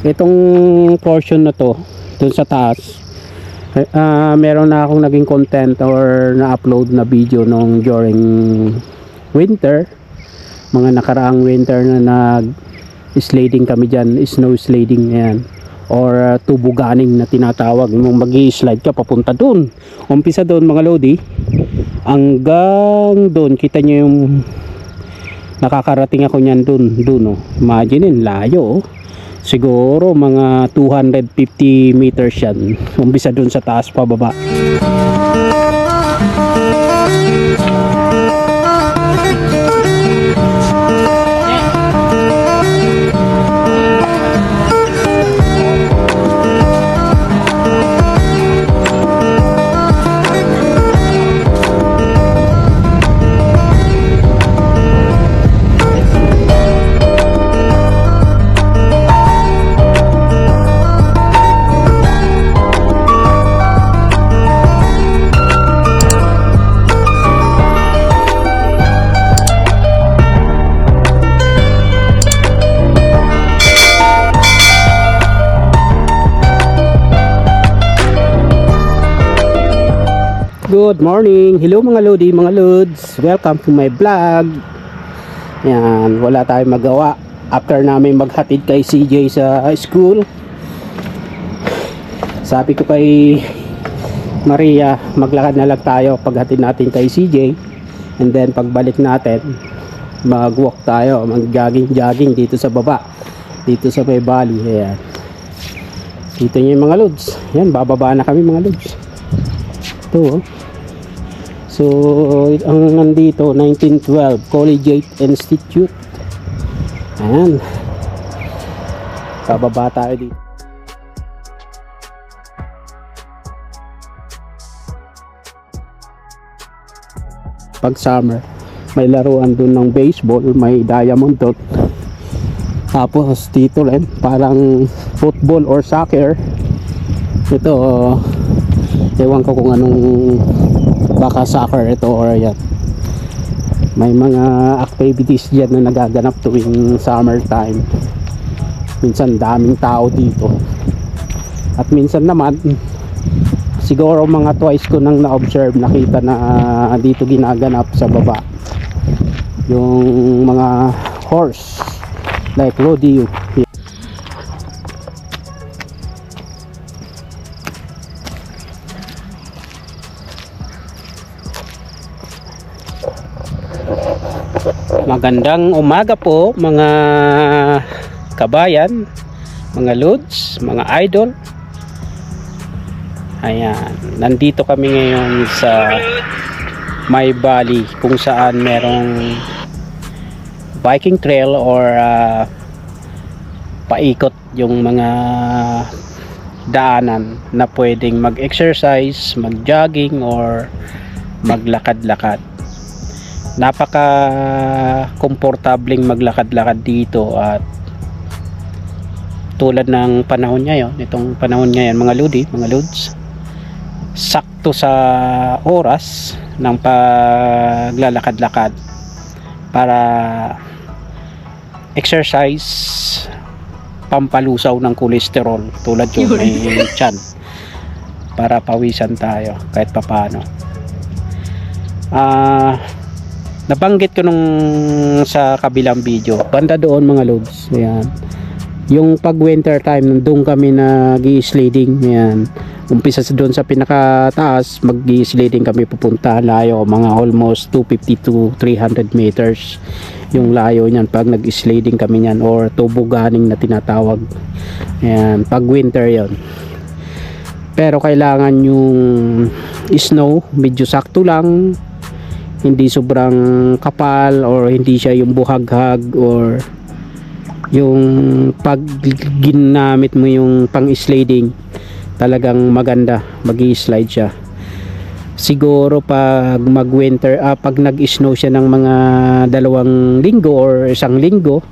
Itong portion na to, dun sa taas, meron na akong naging content or na-upload na video nung during winter, mga nakaraang winter na nag-slading kami dyan, snow slading na yan, or tubuganing na tinatawag. Yung mag-i-slide ka papunta dun, umpisa dun mga lodi, hanggang dun, kita nyo yung nakakarating ako nyan dun oh. Imagine, layo oh. Siguro mga 250 meters yan, umpisa dun sa taas pababa. Good morning, hello mga lodi, mga lods, welcome to my vlog. Yan, wala tayong magawa after namin maghatid kay CJ sa school. Sabi ko kay Maria, maglakad na lang tayo paghatid natin kay CJ, and then pagbalik natin mag-walk tayo, mag-jogging dito sa baba, dito sa may valley. Ayan, dito nyo yung mga lods. Yan, bababa na kami mga lods. Ito oh. So ang nandito 1912 Collegiate Institute. Ayan, bababa tayo dito. Pag summer may laruan dun ng baseball, may diamond dot. Tapos dito rin parang football or soccer. Ito ewan ko kung anong, baka soccer ito or yan. May mga activities dyan na nagaganap tuwing summer time. Minsan daming tao dito, at minsan naman siguro mga twice ko nang na-observe, nakita na dito ginaganap sa baba yung mga horse like rodeo. Magandang umaga po mga kabayan, mga lods, mga idol. Ayan, nandito kami ngayon sa May Valley, kung saan merong biking trail or paikot yung mga daanan na pwedeng mag-exercise, mag-jogging or maglakad-lakad. Napaka komportableng maglakad-lakad dito, at tulad ng panahon ngayon, itong panahon ngayon mga lodi, mga lods, sakto sa oras ng paglalakad-lakad para exercise, pampalusaw ng kolesterol, tulad yung may tiyan, para pawisan tayo kahit papano. Nabanggit ko nung sa kabilang video, banda doon mga lods. Ayan, yung pag winter time, doon kami nag-i-slading. Ayan, umpisa doon sa pinakataas, mag-i-slading kami pupunta layo, mga almost 250 to 300 meters yung layo niyan pag nag-slading kami niyan, or tubuganing na tinatawag. Ayan, pag winter yon. Pero kailangan yung snow medyo sakto lang, hindi sobrang kapal, or hindi siya yung buhaghag, or yung pag ginamit mo yung pang sliding talagang maganda, mag-i-slide siya. Siguro pag mag-winter, pag nag-snow siya ng mga 2 linggo or 1 linggo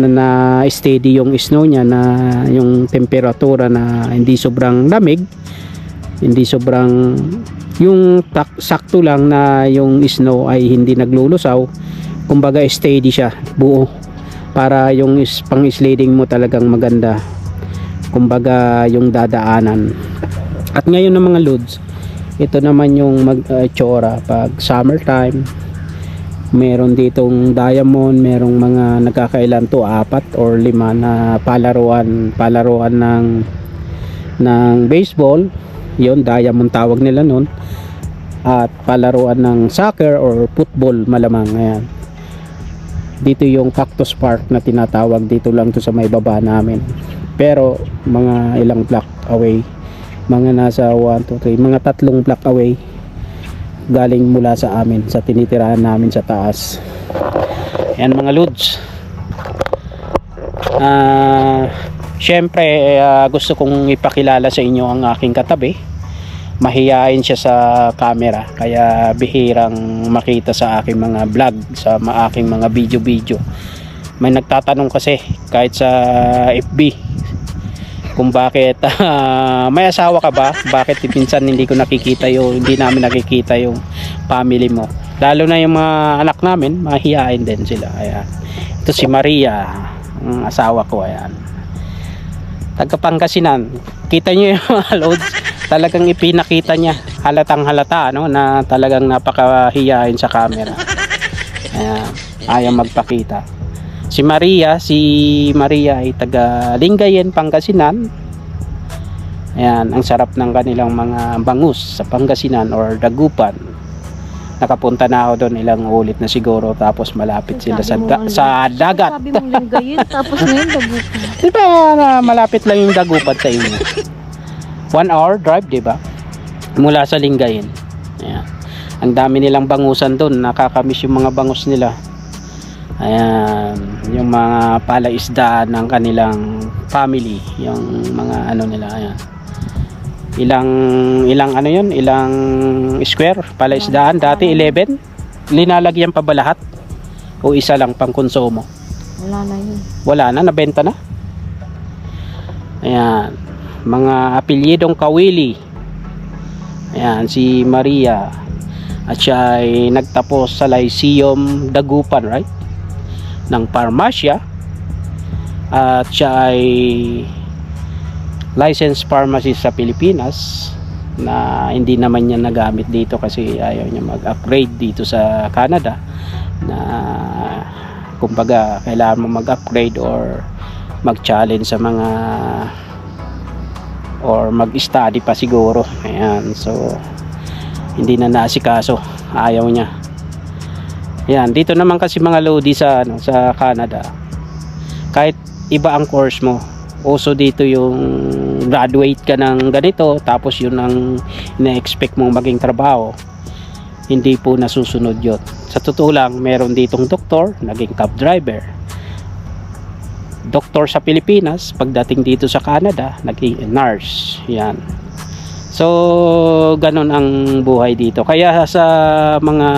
na na-steady yung snow niya, na yung temperatura na hindi sobrang lamig, hindi sobrang, yung sakto lang na yung snow ay hindi naglulusaw, kumbaga steady siya, buo, para yung pang sliding mo talagang maganda. kumbaga yung dadaanan. At ngayon ng mga loads, ito naman yung mag-tsura pag summertime. Meron ditong diamond, merong mga nagkakailan to 4 or 5 na palaruan ng baseball. Yon, diamond tawag nila nun. At palaruan ng soccer or football malamang. Ayan. Dito yung Cactus Park na tinatawag, dito lang to sa may baba namin. Pero mga ilang block away, mga nasa 1, 2, 3, mga 3 block away galing mula sa amin, sa tinitirahan namin sa taas. Ayan mga lods. Syempre gusto kong ipakilala sa inyo ang aking katabi. Mahiyain siya sa camera, kaya bihirang makita sa aking mga vlog, sa aking mga video. May nagtatanong kasi kahit sa FB kung bakit may asawa ka ba? Bakit minsan hindi namin nakikita yung family mo? Lalo na yung mga anak namin, mahihain din sila. Ayan. Ito si Maria, ang asawa ko. Ayan. Taga Pangasinan. Kita nyo yung mga loads. Talagang ipinakita niya. Halatang halata, no? Na talagang napakahiyain sa camera. Ayan. Ayaw magpakita. Si Maria ay taga Lingayen, Pangasinan. Ayan, ang sarap ng kanilang mga bangus sa Pangasinan or Dagupan. Nakapunta na ako doon ilang ulit na siguro, tapos malapit sila sa dagat. Sabi mong Lingayen, tapos ngayon Dagupan. Di ba malapit lang yung Dagupan sa inyo? 1 hour drive, di ba? Mula sa Lingayen. Ayan. Ang dami nilang bangusan doon, nakakamiss yung mga bangus nila. Ayan, yung mga palaisdaan ng kanilang family, yung mga ano nila. Ayan. Ilang ano yun? Ilang square palaisdaan? Dati 11. Linalagyan pa ba lahat? O isa lang pang konsumo? Wala na yun. Wala na, nabenta na. Ayan, mga apelyidong Kawili. Ayan, si Maria. At siya ay nagtapos sa Lyceum Dagupan, right? Ng Parmasya. At siya ay licensed pharmacist sa Pilipinas, na hindi naman niya nagamit dito kasi ayaw niya mag-upgrade dito sa Canada, na kumbaga kailangan mo mag-upgrade or mag-challenge sa mga or mag-study pa siguro. Ayan, so hindi na naasikaso, ayaw niya. Yan, dito naman kasi mga lodi sa sa Canada, kahit iba ang course mo, uso dito yung graduate ka ng ganito, tapos yun ang ina-expect mong maging trabaho. Hindi po nasusunod yun. Sa totoo lang, meron ditong doktor, naging cab driver. Doktor sa Pilipinas, pagdating dito sa Canada, naging nurse. Yan. So, ganun ang buhay dito. Kaya sa mga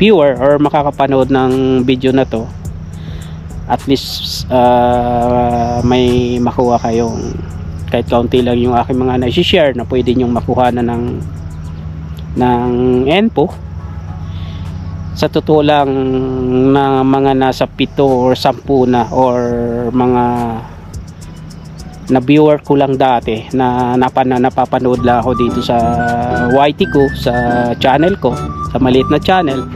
viewer or makakapanood ng video na to, at least may makuha kayong kahit kaunti lang yung aking mga na-share na pwede nyong makuha na ng info. Sa totoo lang, na mga nasa 7 or 10 na or mga na viewer ko lang dati na napapanood lang ako dito sa YT ko, sa channel ko, sa maliit na channel.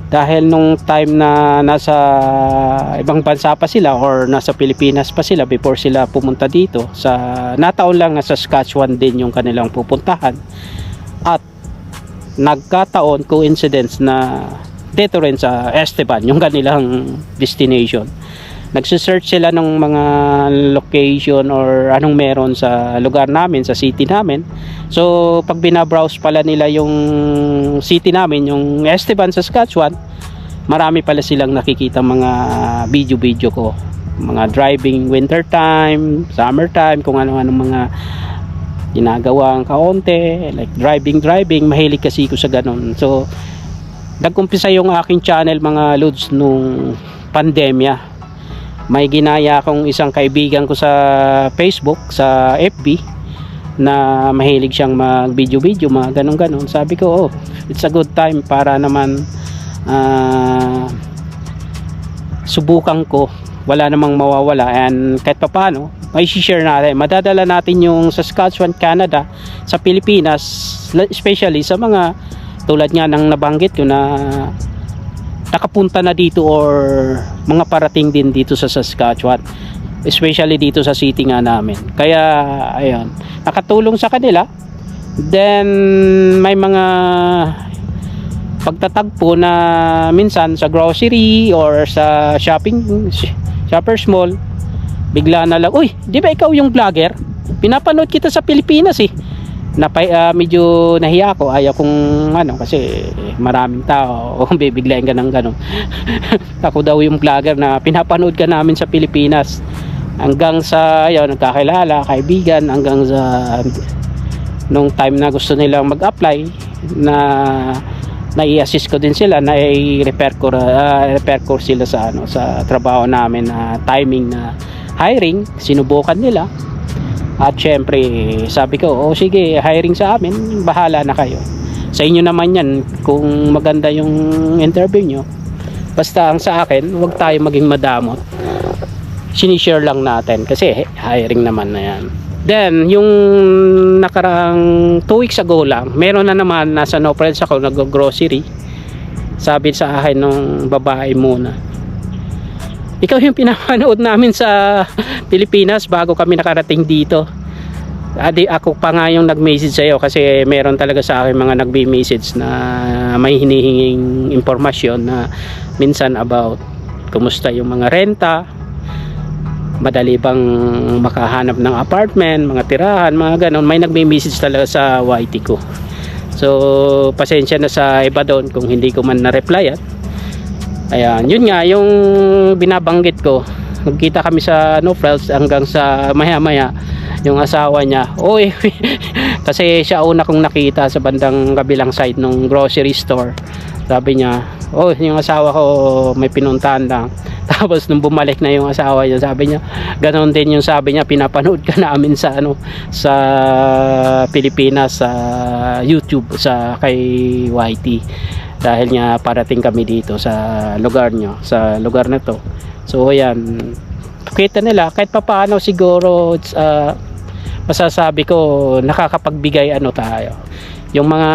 Dahil nung time na nasa ibang bansa pa sila or nasa Pilipinas pa sila before sila pumunta dito, sa nataon lang na sa Saskatchewan din yung kanilang pupuntahan, at nagkataon coincidence na dito rin sa Esteban yung kanilang destination. Nagsisearch sila ng mga location or anong meron sa lugar namin, sa city namin. So pag binabrowse pala nila yung city namin, yung Esteban, Saskatchewan, marami pala silang nakikita mga video ko, mga driving winter time, summer time, kung ano-ano mga ginagawang kaonte, like driving. Mahilig kasi ko sa ganun. So nag-umpisa yung aking channel mga lods nung pandemya. May ginaya akong isang kaibigan ko sa Facebook, sa FB, na mahilig siyang mag-video, mga ganun. Sabi ko, it's a good time para naman subukan ko. Wala namang mawawala, and kahit papaano may share natin. Madadala natin yung Saskatchewan, Canada, sa Pilipinas, especially sa mga tulad nga ng nabanggit ko na nakapunta na dito or mga parating din dito sa Saskatchewan, especially dito sa city nga namin. Kaya ayun, nakatulong sa kanila. Then may mga pagtatagpo na minsan sa grocery or sa shoppers mall, bigla na lang, uy, di ba ikaw yung vlogger? Pinapanood kita sa Pilipinas eh. Medyo nahiya ako, ayaw kong kasi maraming tao o bibiglayin ka ng ganun. Ako daw yung vlogger na pinapanood ka namin sa Pilipinas. Hanggang sa nagkakilala, kaibigan, hanggang sa nung time na gusto nilang mag-apply na nai-assist ko din sila, na i-refer ko sila sa sa trabaho namin na timing na hiring, sinubukan nila. At syempre sabi ko, sige, hiring sa amin, bahala na kayo, sa inyo naman yan kung maganda yung interview nyo, basta ang sa akin, huwag tayo maging madamot, sinishare lang natin kasi hiring naman na yan. Then yung nakaraang 2 weeks ago lang, meron na naman, nasa No Friends ako, nag-grocery. Sabi sa akin nung babae muna, ikaw yung pinapanood namin sa Pilipinas bago kami nakarating dito. Adi, ako pa nga yung nag-message sa'yo kasi meron talaga sa akin mga nagbi-message na may hinihinging impormasyon na minsan about kumusta yung mga renta, madali bang makahanap ng apartment, mga tirahan, mga ganon. May nagme-message talaga sa YT ko. So pasensya na sa iba doon kung hindi ko man na-reply. Ayan, yun nga yung binabanggit ko. Nagkita kami sa No Frills, hanggang sa maya-maya yung asawa niya, oy, kasi siya una kong nakita sa bandang kabilang side ng grocery store. Sabi niya, yung asawa ko may pinuntahan lang. Tapos nung bumalik na yung asawa niya, sabi niya, ganoon din yung sabi niya, pinapanood ka namin sa sa Pilipinas, sa YouTube, sa kay YT. Dahil nga parating kami dito sa lugar nyo, sa lugar na to. So ayan, kita nila kahit papaano siguro, masasabi ko nakakapagbigay tayo. Yung mga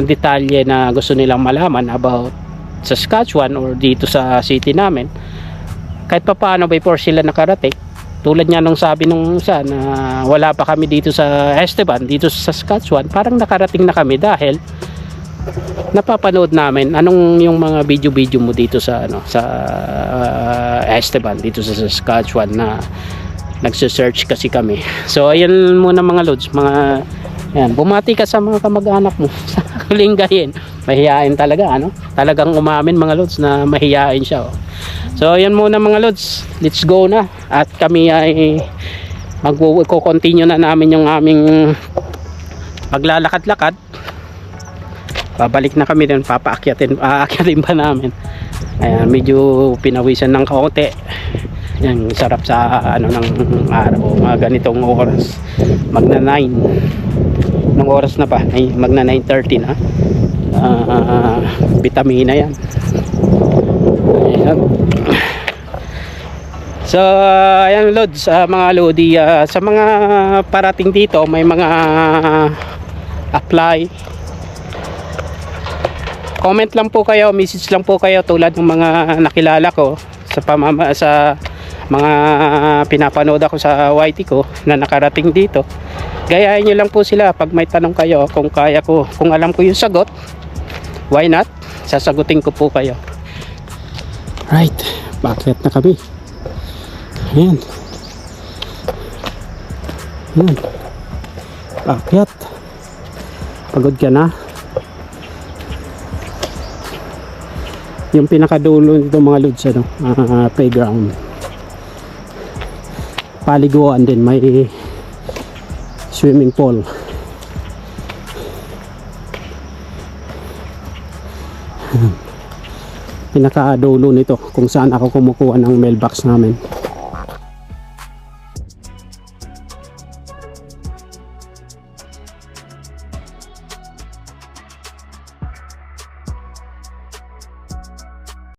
detalye na gusto nilang malaman about Saskatchewan or dito sa city namin, kahit pa paano before sila nakarating, tulad nga nung sabi nung isa na wala pa kami dito sa Esteban, dito sa Saskatchewan, parang nakarating na kami dahil napapanood namin anong yung mga video mo dito sa sa Esteban, dito sa Saskatchewan, na nagse-search kasi kami. So ayun muna mga lods, mga yan, bumati ka sa mga kamag-anak mo sa Kalingayin. Mahihain talaga, talagang umamin mga lods na mahihain siya. So ayan muna mga lods, let's go na. At kami ay magko-continue na namin yung aming paglalakad-lakad. Babalik na kami din, aakyatin pa namin. Ayan, medyo pinawisan ng kaunti. Yan, sarap sa ng araw, mga ganitong oras. Magna 9 ng oras na pa, magna 9:30 na. Vitamina yan. Ayan. So ayan lods, mga lodi, sa mga parating dito, may mga apply, comment lang po kayo, message lang po kayo, tulad ng mga nakilala ko sa mga pinapanood ako sa YT ko na nakarating dito. Gayahin nyo lang po sila pag may tanong kayo, kung kaya ko, kung alam ko yung sagot, why not, sasagutin ko po kayo. Right, paakyat na kami. Ayan, paakyat. Pagod ka na? Yung pinakadulo nito mga lods, playground, paliguan din, may swimming pool. Pinakadulo nito kung saan ako kumukuha ng mailbox namin.